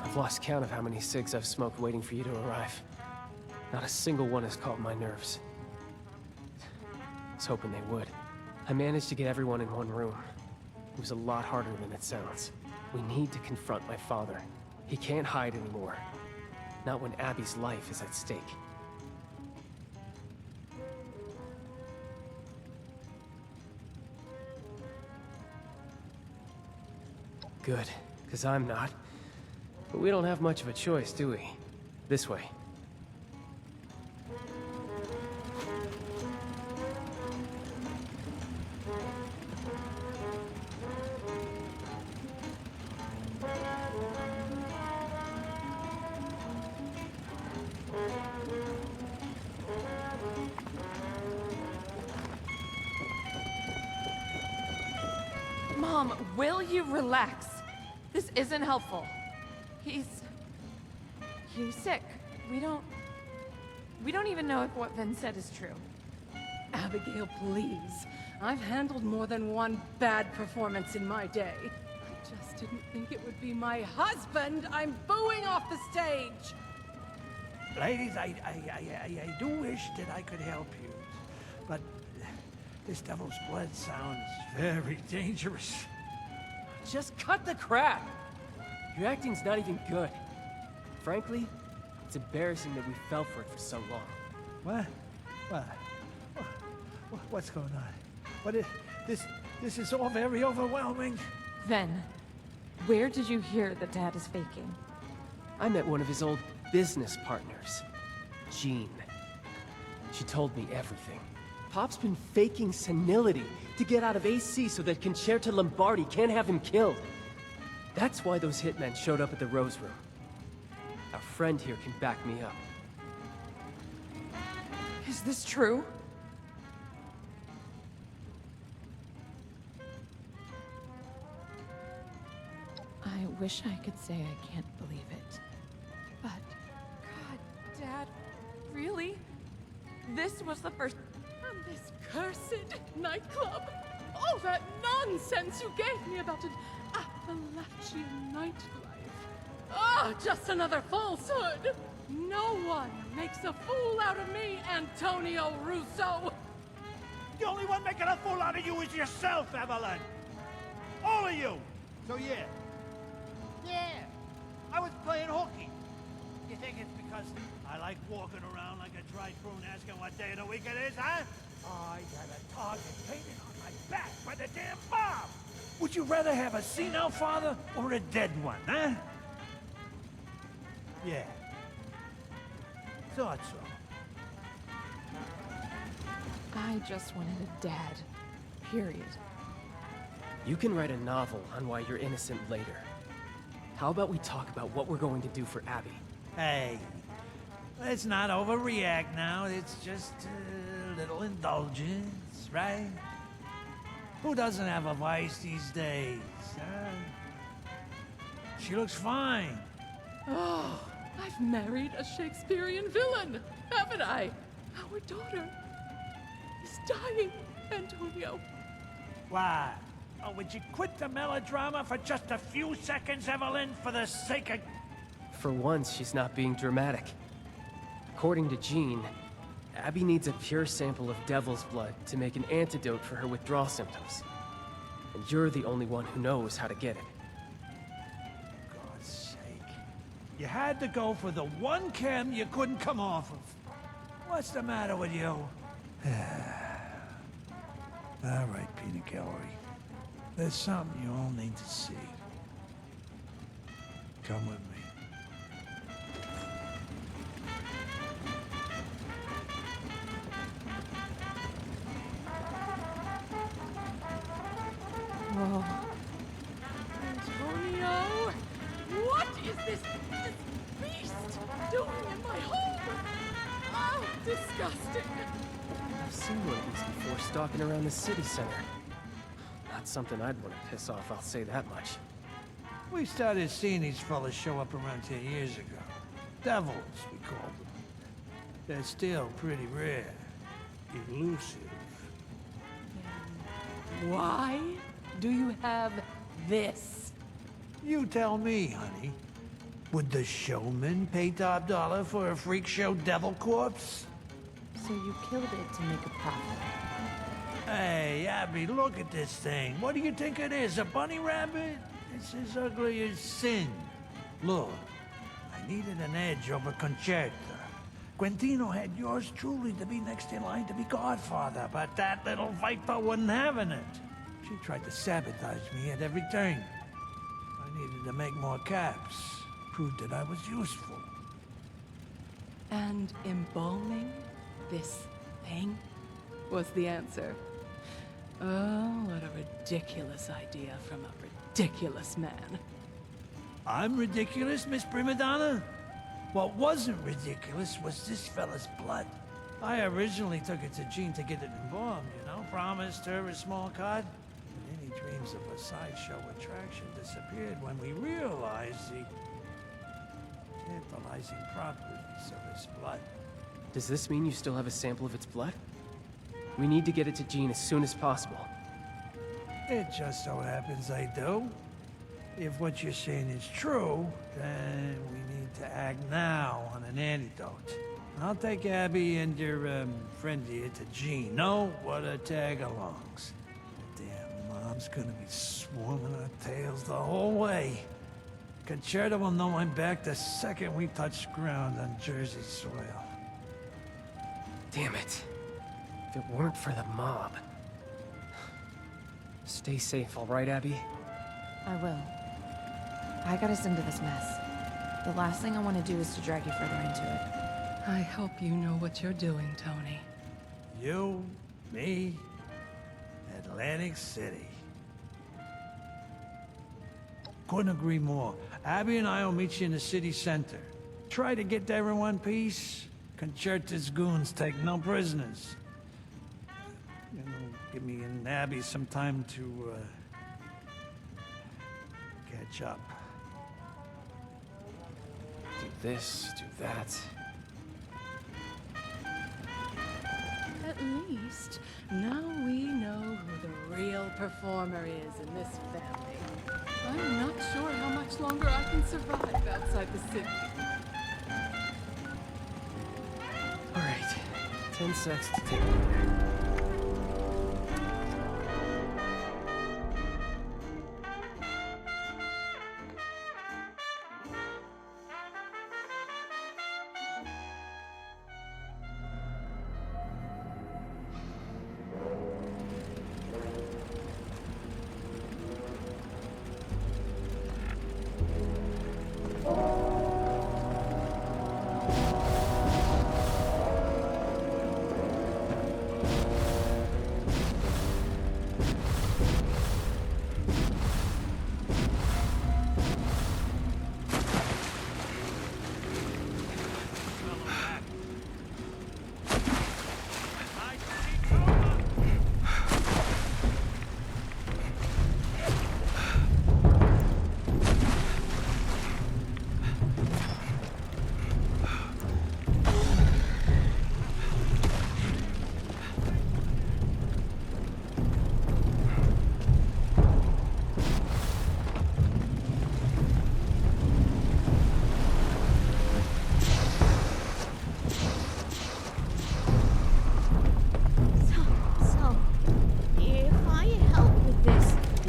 I've lost count of how many cigs I've smoked waiting for you to arrive. Not a single one has caught my nerves. I was hoping they would. I managed to get everyone in one room. It was a lot harder than it sounds. We need to confront my father. He can't hide anymore. Not when Abbie's life is at stake. Good, because I'm not. But we don't have much of a choice, do we? This way. Mom, will you relax? This isn't helpful. He's sick. We don't even know if what Vin said is true. Abigail, please. I've handled more than one bad performance in my day. I just didn't think it would be my husband I'm booing off the stage! Ladies, I do wish that I could help you, but this devil's blood sounds very dangerous. Just cut the crap! Your acting's not even good. Frankly, it's embarrassing that we fell for it for so long. What? What? What's going on? This is all very overwhelming. Ven, where did you hear that Dad is faking? I met one of his old business partners, Jean. She told me everything. Pop's been faking senility to get out of AC so that Concerta Lombardi can't have him killed. That's why those hitmen showed up at the Rose Room. Our friend here can back me up. Is this true? I wish I could say I can't believe it. But, God, Dad, really? This was the first... And this cursed nightclub! All that nonsense you gave me about an Appalachian nightlife! Ah, just another falsehood! No one makes a fool out of me, Antonio Russo! The only one making a fool out of you is yourself, Evelyn! All of you! So yeah, I was playing hooky. You think it's because I like walking around like a dry prune asking what day of the week it is, huh? I got a target painted on my back by the damn bomb! Would you rather have a senile father or a dead one, huh? Yeah. Thought so. I just wanted a dad. Period. You can write a novel on why you're innocent later. How about we talk about what we're going to do for Abbie? Hey, let's not overreact now. It's just a little indulgence, right? Who doesn't have a vice these days, huh? She looks fine. Oh, I've married a Shakespearean villain, haven't I? Our daughter is dying, Antonio. Why? Oh, would you quit the melodrama for just a few seconds, Evelyn, for the sake of... For once, she's not being dramatic. According to Jean, Abbie needs a pure sample of devil's blood to make an antidote for her withdrawal symptoms. And you're the only one who knows how to get it. God's sake. You had to go for the one chem you couldn't come off of. What's the matter with you? All right, Peanut Gallery. There's something you all need to see. Come with me. Whoa. Antonio! What is this beast doing in my home? Oh, disgusting! I've seen one of these before stalking around the city center. Not something I'd want to piss off, I'll say that much. We started seeing these fellas show up around 10 years ago. Devils, we called them. They're still pretty rare. Elusive. Why do you have this? You tell me, honey. Would the showman pay top dollar for a freak show devil corpse? So you killed it to make a profit. Hey, Abby, look at this thing. What do you think it is, a bunny rabbit? It's as ugly as sin. Look, I needed an edge over Concerta. Quintino had yours truly to be next in line to be godfather, but that little viper wasn't having it. She tried to sabotage me at every turn. I needed to make more caps, prove that I was useful. And embalming this thing was the answer. Oh, what a ridiculous idea from a ridiculous man. I'm ridiculous, Miss Primadonna? What wasn't ridiculous was this fella's blood. I originally took it to Jean to get it embalmed, you know? Promised her a small cut. And any dreams of a sideshow attraction disappeared when we realized the tantalizing properties of his blood. Does this mean you still have a sample of its blood? We need to get it to Jean as soon as possible. It just so happens I do. If what you're saying is true, then we need to act now on an antidote. I'll take Abby and your friend here to Jean. No, what a tag-alongs. The damn mom's gonna be swarming our tails the whole way. Concerta will know I'm back the second we touch ground on Jersey soil. Damn it. If it weren't for the mob. Stay safe, all right, Abby? I will. I got us into this mess. The last thing I want to do is to drag you further into it. I hope you know what you're doing, Tony. You, me, Atlantic City. Couldn't agree more. Abby and I will meet you in the city center. Try to get there in one piece. Concerta's goons take no prisoners. You know, give me and Abby some time to, catch up. Do this, do that. At least, now we know who the real performer is in this family. I'm not sure how much longer I can survive outside the city. All right, 10 secs to take over.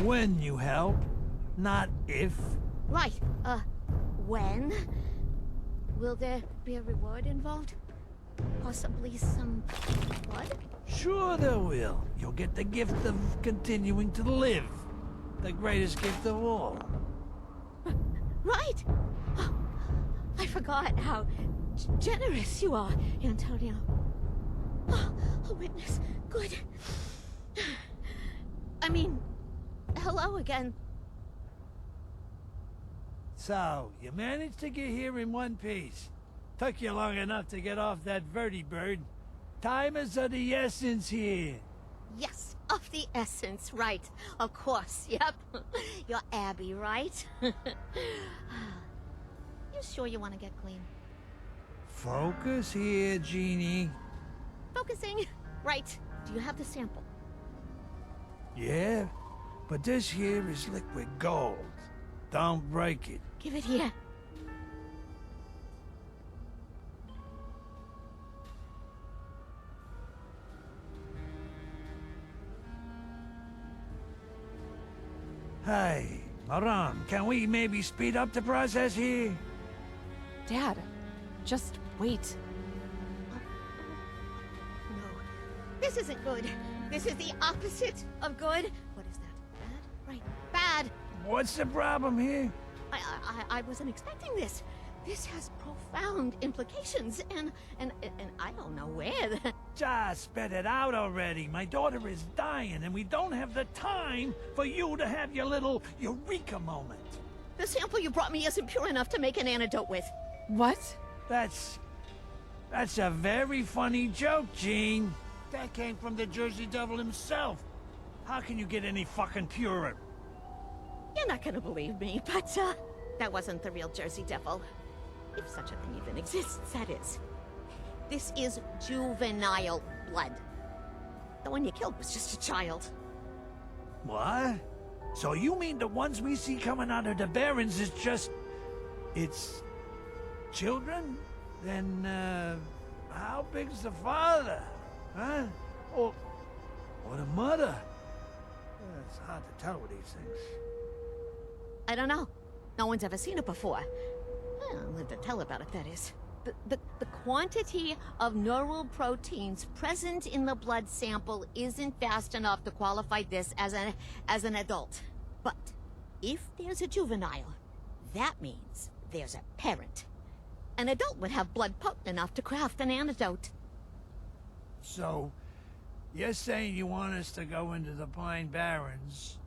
When you help, not if. Right, when? Will there be a reward involved? Possibly some blood? Sure there will. You'll get the gift of continuing to live. The greatest gift of all. Right! Oh, I forgot how generous you are, Antonio. Oh, a witness. Good. I mean, hello again. So, you managed to get here in one piece. Took you long enough to get off that vertibird. Time is of the essence here. Yes, of the essence, right. Of course, yep. You're Abby, right? You sure you want to get clean? Focus here, Jeannie. Focusing. Right. Do you have the sample? Yeah, but this here is liquid gold. Don't break it. Give it here. Hey, Maram, can we maybe speed up the process here? Dad, just wait. No. This isn't good. This is the opposite of good. What is that? Bad? Right. Bad. What's the problem here? I wasn't expecting this. This has profound implications, and I don't know where. Just spit it out already. My daughter is dying, and we don't have the time for you to have your little eureka moment. The sample you brought me isn't pure enough to make an antidote with. What? That's a very funny joke, Gene. That came from the Jersey Devil himself. How can you get any fucking purer? You're not gonna believe me, but, that wasn't the real Jersey Devil. If such a thing even exists, that is. This is juvenile blood. The one you killed was just a child. What? So you mean the ones we see coming out of the Barrens is just... it's... children? Then, how big's the father? Huh? Or the mother? It's hard to tell with these things. I don't know. No one's ever seen it before. I'll live to tell about it, that is. The quantity of neural proteins present in the blood sample isn't fast enough to qualify this as an adult. But if there's a juvenile, that means there's a parent. An adult would have blood potent enough to craft an antidote. So, you're saying you want us to go into the Pine Barrens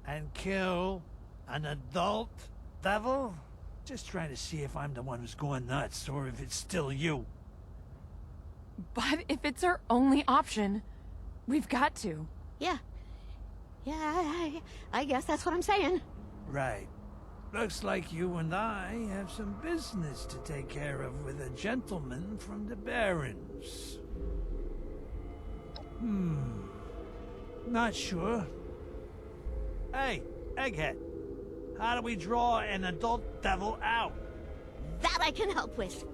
and kill an adult devil? Just trying to see if I'm the one who's going nuts, or if it's still you. But if it's our only option, we've got to. Yeah. I guess that's what I'm saying. Right. Looks like you and I have some business to take care of with a gentleman from the Barrens. Not sure. Hey, Egghead. How do we draw an adult devil out? That I can help with.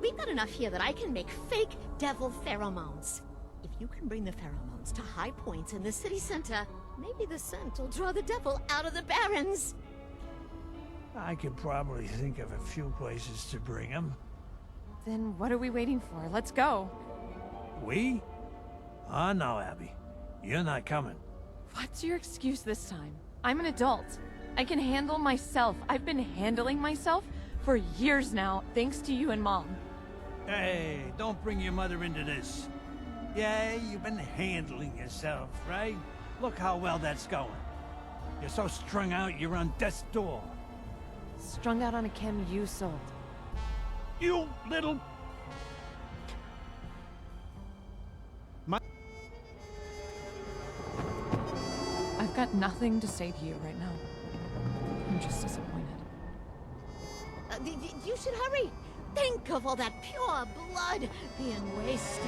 We've got enough here that I can make fake devil pheromones. If you can bring the pheromones to high points in the city center, maybe the scent will draw the devil out of the Barrens. I could probably think of a few places to bring him. Then what are we waiting for? Let's go. We? Oh, no, Abby. You're not coming. What's your excuse this time? I'm an adult. I can handle myself. I've been handling myself for years now, thanks to you and Mom. Hey, don't bring your mother into this. Yeah, you've been handling yourself, right? Look how well that's going. You're so strung out, you're on death's door. Strung out on a chem you sold. You little... I've got nothing to say to you right now. I'm just disappointed. You should hurry. Think of all that pure blood being wasted.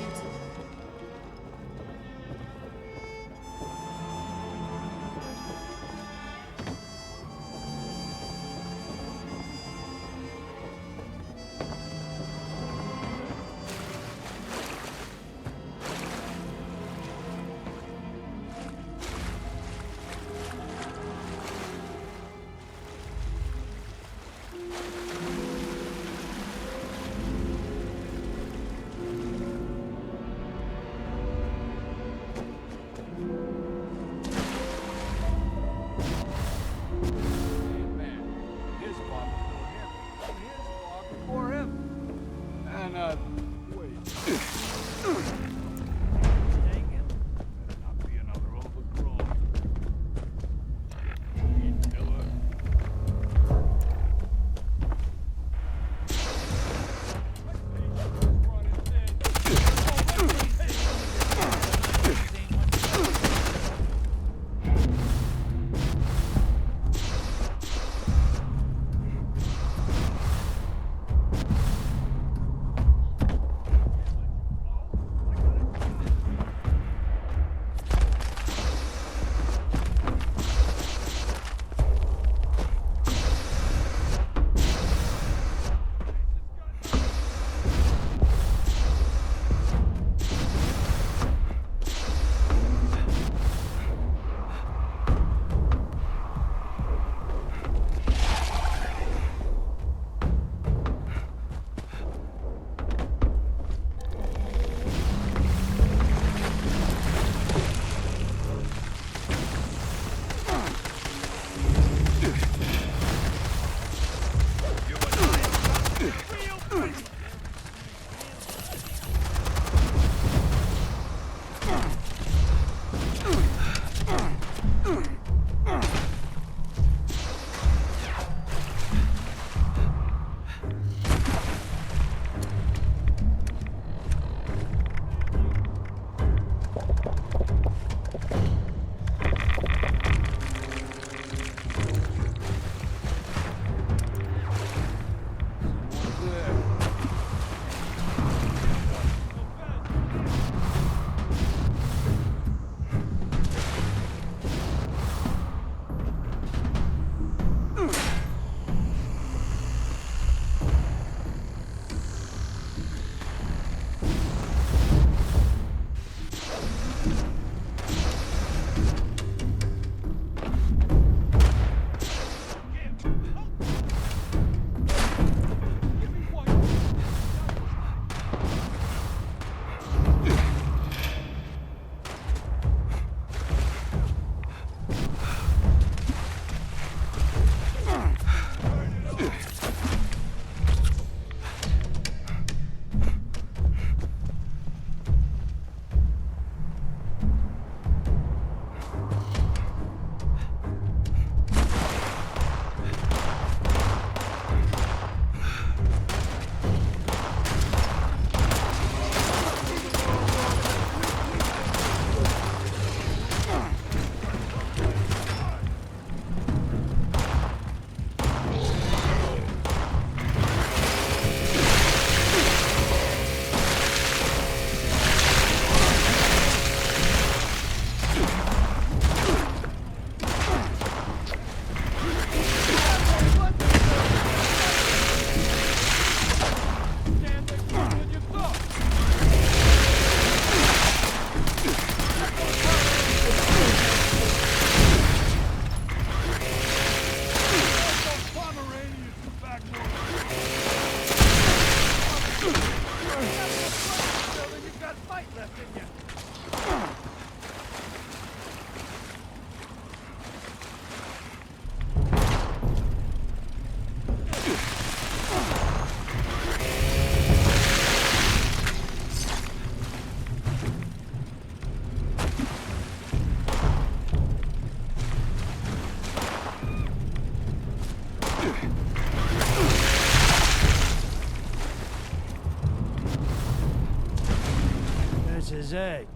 say.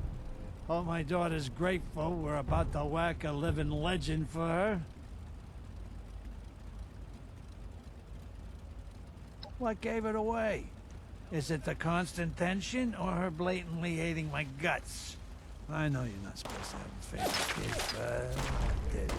Hope my daughter's grateful we're about to whack a living legend for her. What gave it away? Is it the constant tension or her blatantly hating my guts? I know you're not supposed to have a favorite kid, but I did.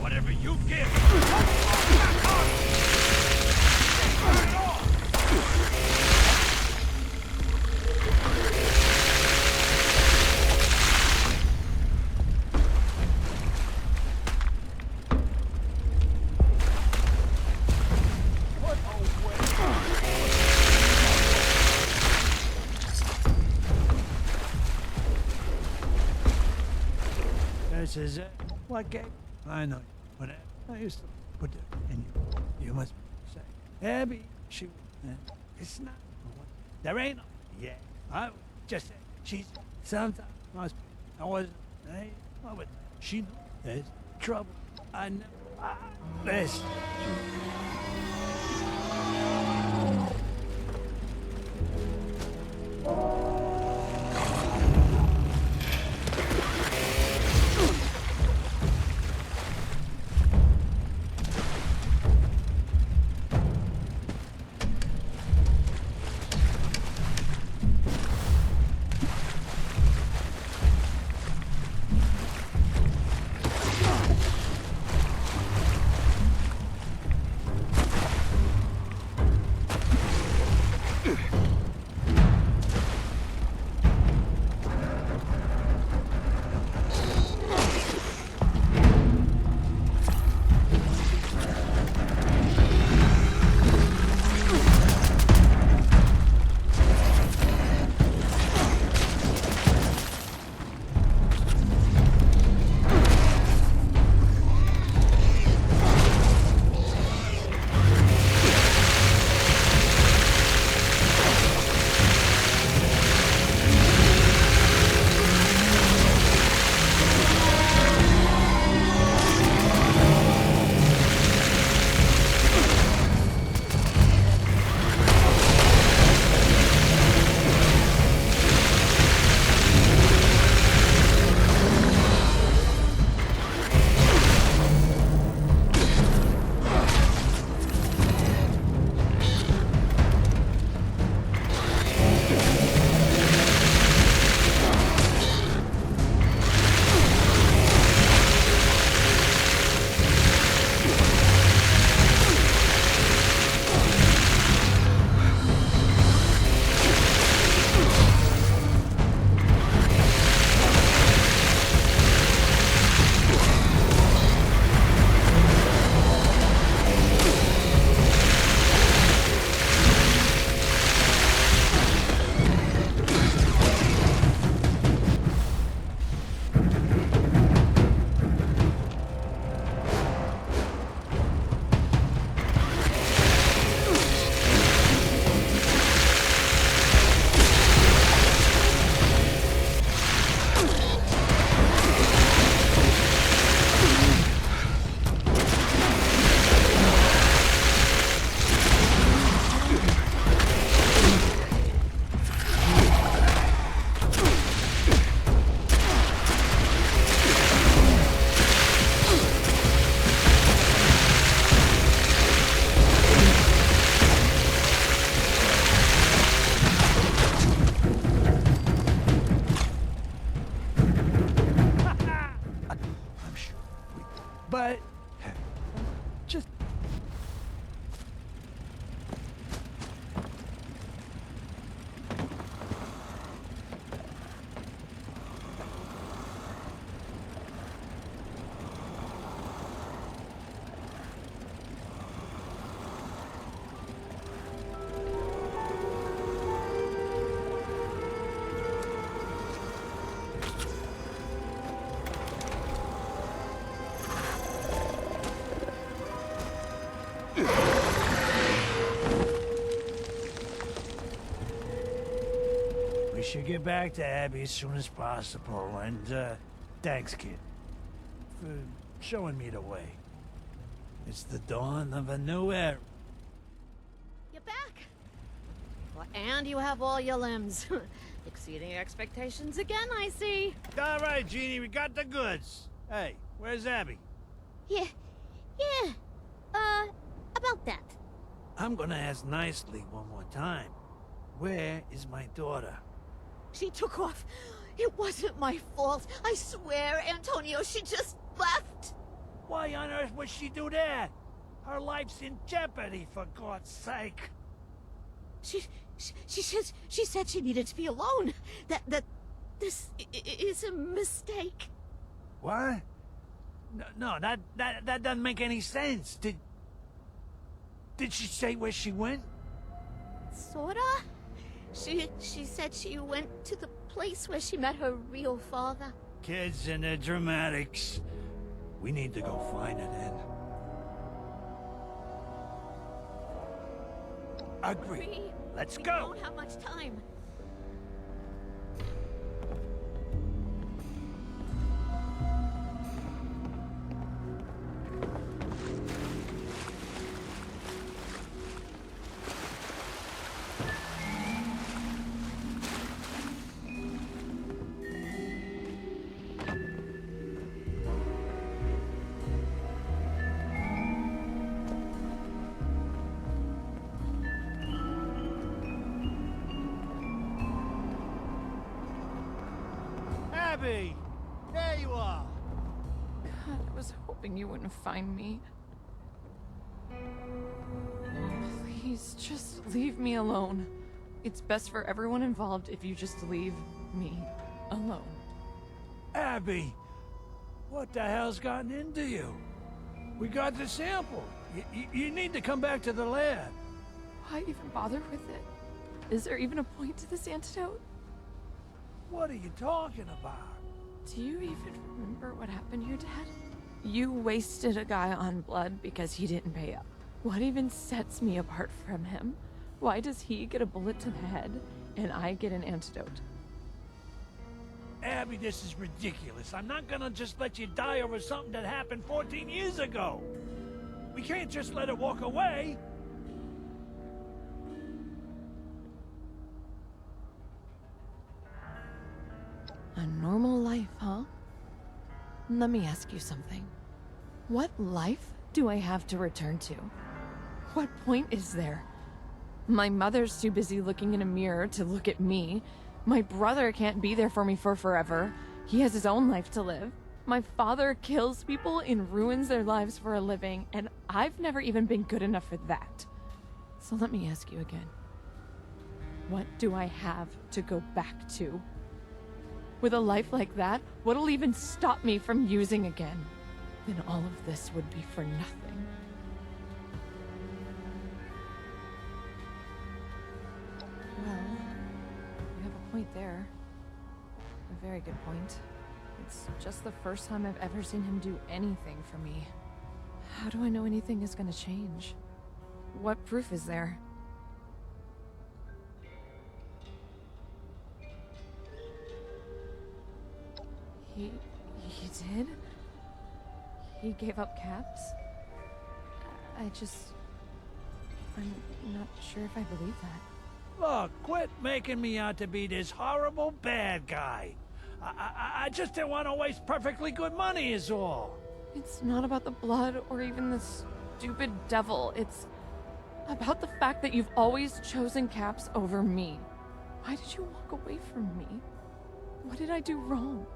Whatever you give. This is it. What game? I know. Whatever. I used to put it in you. You must say, Abby, she. It's not. There ain't. Yeah. I just. She's. Sometimes. I was. Hey. What would. She. There's trouble. I know. This. We should get back to Abby as soon as possible, and, thanks, kid, for showing me the way. It's the dawn of a new era. You're back! Well, and you have all your limbs. Exceeding expectations again, I see. All right, Jeannie, we got the goods. Hey, where's Abby? Yeah, about that. I'm gonna ask nicely one more time. Where is my daughter? She took off. It wasn't my fault. I swear, Antonio, she just left. Why on earth would she do that? Her life's in jeopardy, for God's sake. She said she needed to be alone. That this is a mistake. What? No, that doesn't make any sense. Did she say where she went? Sorta. She said she went to the place where she met her real father. Kids and their dramatics. We need to go find her then. Agree. Let's We go. don't have much time. Abby! There you are! God, I was hoping you wouldn't find me. Please, just leave me alone. It's best for everyone involved if you just leave me alone. Abby! What the hell's gotten into you? We got the sample. You need to come back to the lab. Why even bother with it? Is there even a point to this antidote? What are you talking about? Do you even remember what happened here, Dad? You wasted a guy on blood because he didn't pay up. What even sets me apart from him? Why does he get a bullet to the head and I get an antidote? Abby, this is ridiculous. I'm not gonna just let you die over something that happened 14 years ago. We can't just let her walk away. A normal life, huh? Let me ask you something. What life do I have to return to? What point is there? My mother's too busy looking in a mirror to look at me. My brother can't be there for me for forever. He has his own life to live. My father kills people and ruins their lives for a living, and I've never even been good enough for that. So let me ask you again. What do I have to go back to? With a life like that, what'll even stop me from using again? Then all of this would be for nothing. Well, you have a point there. A very good point. It's just the first time I've ever seen him do anything for me. How do I know anything is gonna change? What proof is there? He did? He gave up Caps? I'm not sure if I believe that. Look, quit making me out to be this horrible bad guy. I just didn't want to waste perfectly good money is all. It's not about the blood or even the stupid devil. It's about the fact that you've always chosen Caps over me. Why did you walk away from me? What did I do wrong?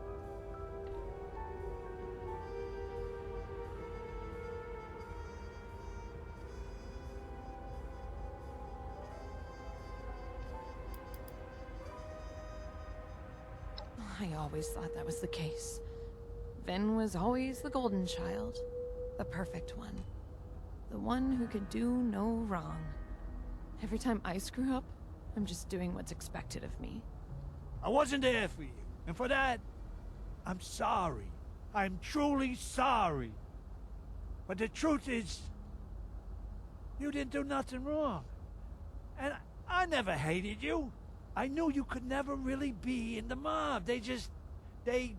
I always thought that was the case. Vin was always the golden child. The perfect one. The one who could do no wrong. Every time I screw up, I'm just doing what's expected of me. I wasn't there for you, and for that, I'm sorry. I'm truly sorry. But the truth is, you didn't do nothing wrong. And I never hated you. I knew you could never really be in the mob. They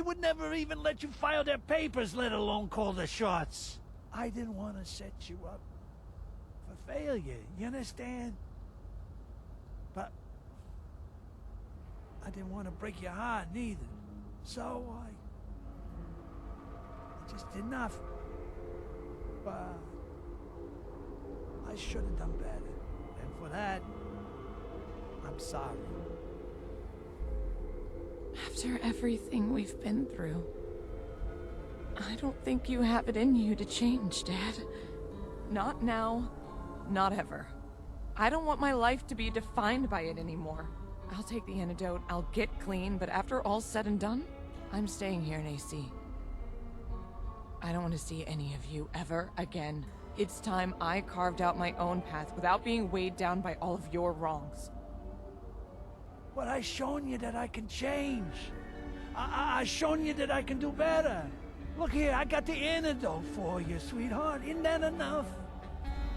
would never even let you file their papers, let alone call the shots. I didn't want to set you up for failure, you understand? But I didn't want to break your heart neither. So I just did enough. But I should have done better. And for that, I'm sorry. After everything we've been through, I don't think you have it in you to change, Dad. Not now, not ever. I don't want my life to be defined by it anymore. I'll take the antidote, I'll get clean, but after all's said and done, I'm staying here in AC. I don't want to see any of you ever again. It's time I carved out my own path without being weighed down by all of your wrongs. But I've shown you that I can change. I've shown you that I can do better. Look here, I got the antidote for you, sweetheart. Isn't that enough?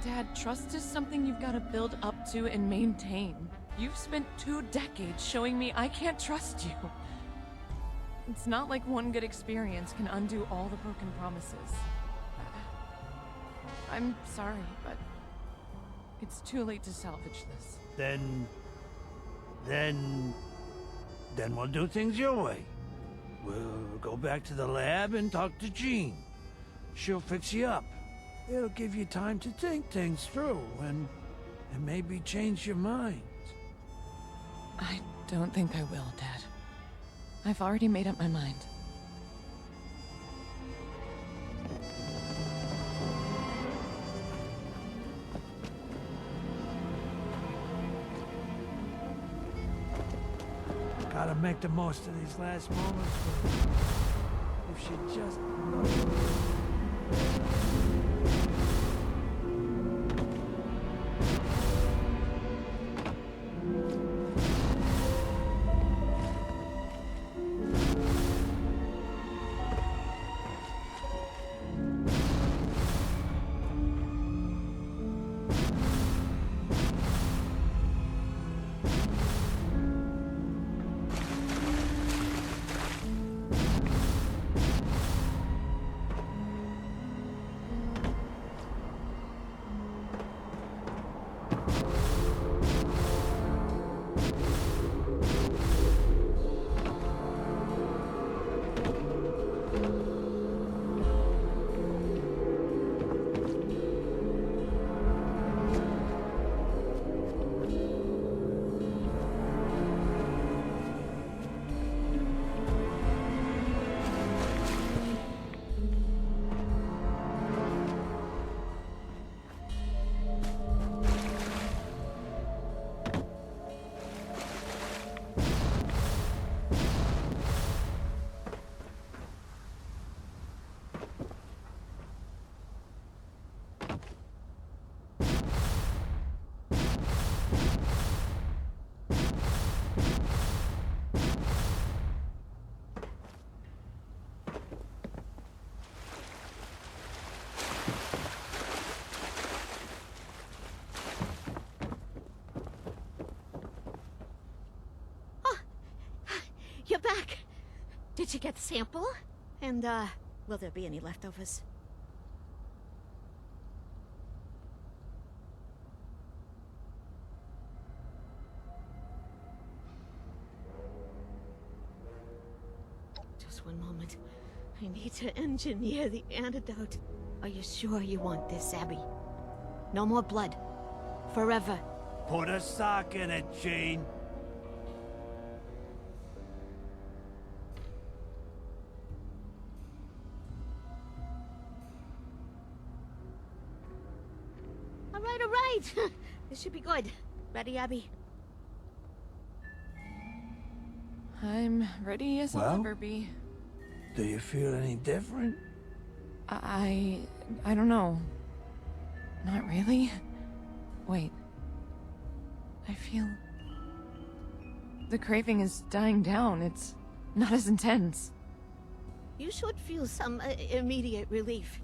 Dad, trust is something you've got to build up to and maintain. You've spent 2 decades showing me I can't trust you. It's not like one good experience can undo all the broken promises. I'm sorry, but it's too late to salvage this. Then we'll do things your way. We'll go back to the lab and talk to Jean. She'll fix you up. It'll give you time to think things through and maybe change your mind. I don't think I will, Dad. I've already made up my mind. Gotta make the most of these last moments. If she just... You're back. Did you get the sample? And, will there be any leftovers? Just one moment. I need to engineer the antidote. Are you sure you want this, Abby? No more blood. Forever. Put a sock in it, Jean. All right. This should be good. Ready, Abby? I'm ready as I'll ever be. Do you feel any different? I don't know. Not really. Wait. I feel... the craving is dying down. It's not as intense. You should feel some immediate relief.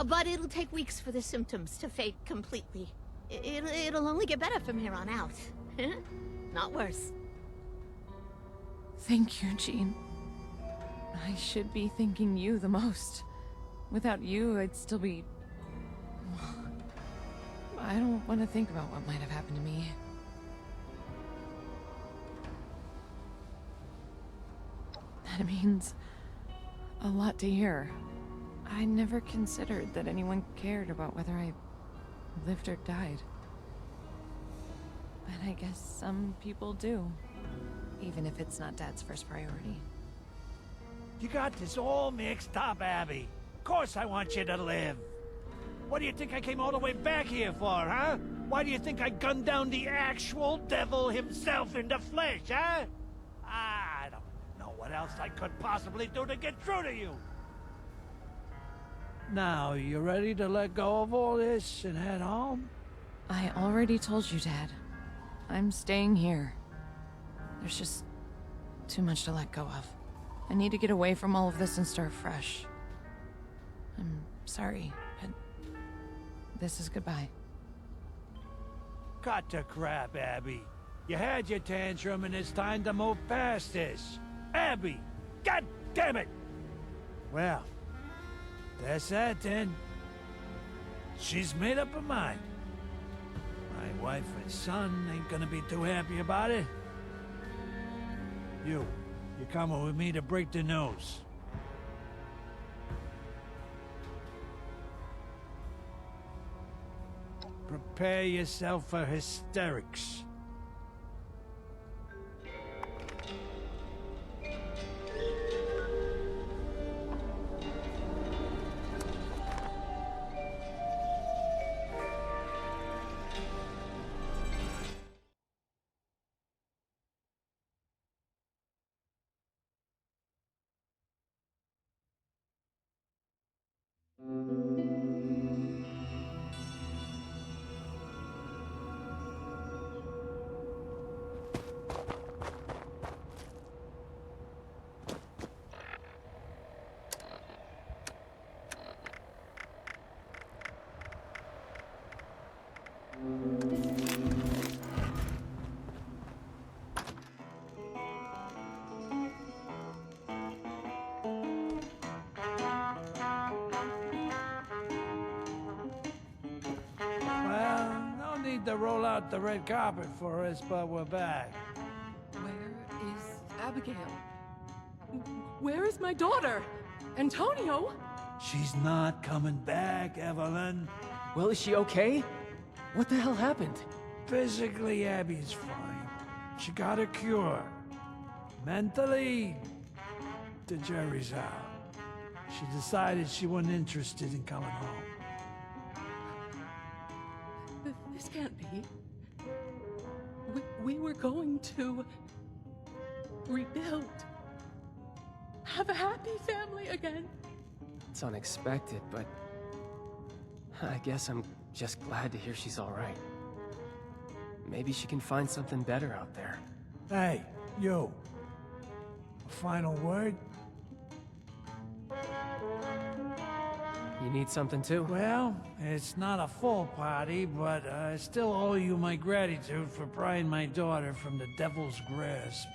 But it'll take weeks for the symptoms to fade completely. It'll only get better from here on out. Not worse. Thank you, Jean. I should be thanking you the most. Without you, I'd still be... I don't want to think about what might have happened to me. That means a lot to hear. I never considered that anyone cared about whether I lived or died. But I guess some people do, even if it's not Dad's first priority. You got this all mixed up, Abby. Of course I want you to live. What do you think I came all the way back here for, huh? Why do you think I gunned down the actual devil himself in the flesh, huh? I don't know what else I could possibly do to get through to you. Now, you ready to let go of all this and head home? I already told you, Dad. I'm staying here. There's just too much to let go of. I need to get away from all of this and start fresh. I'm sorry, but this is goodbye. Cut the crap, Abby. You had your tantrum and it's time to move past this. Abby! God damn it! Well, that's that then. She's made up her mind. My wife and son ain't gonna be too happy about it. You're coming with me to break the news. Prepare yourself for hysterics. To roll out the red carpet for us, but we're back. Where is Abigail? Where is my daughter? Antonio? She's not coming back, Evelyn. Well, is she okay? What the hell happened? Physically, Abby's fine. She got a cure. Mentally, the jury's out. She decided she wasn't interested in coming home. This can't be. We were going to rebuild. Have a happy family again. It's unexpected, but I guess I'm just glad to hear she's all right. Maybe she can find something better out there. Hey, you. A final word? You need something too? Well, it's not a full party, but I still owe you my gratitude for prying my daughter from the devil's grasp.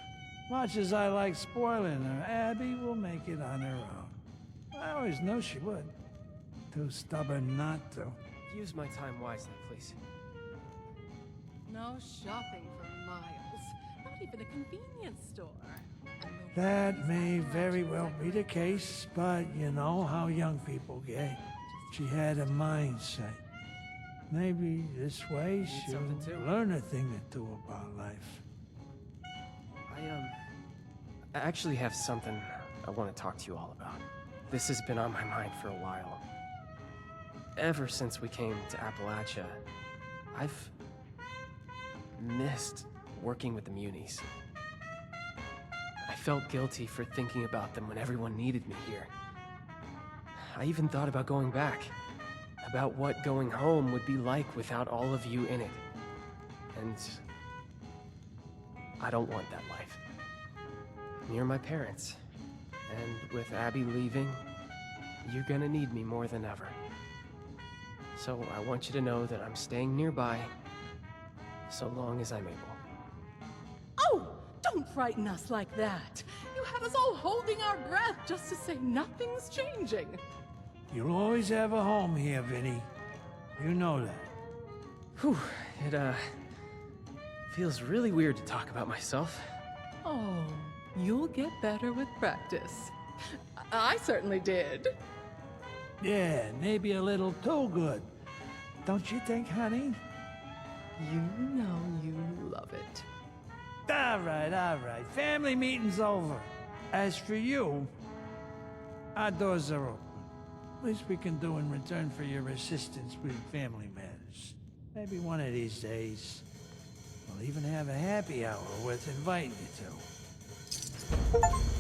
Much as I like spoiling her, Abby will make it on her own. I always knew she would. Too stubborn not to. Use my time wisely, please. No shopping for miles. Not even a convenience store. That may very well be the case, but you know how young people get. She had a mindset. Maybe this way she'll something too? learn a thing or two about life. I actually have something I want to talk to you all about. This has been on my mind for a while. Ever since we came to Appalachia, I've missed working with the Munis. I felt guilty for thinking about them when everyone needed me here. I even thought about going back, about what going home would be like without all of you in it. And I don't want that life. You're my parents, and with Abby leaving, you're gonna need me more than ever. So I want you to know that I'm staying nearby, so long as I'm able. Don't frighten us like that. You had us all holding our breath just to say nothing's changing. You'll always have a home here, Vinny. You know that. Whew, it, feels really weird to talk about myself. Oh, you'll get better with practice. I certainly did. Yeah, maybe a little too good. Don't you think, honey? You know you love it. All right. Family meeting's over. As for you, our doors are open. Least we can do in return for your assistance with family matters. Maybe one of these days, we'll even have a happy hour worth inviting you to.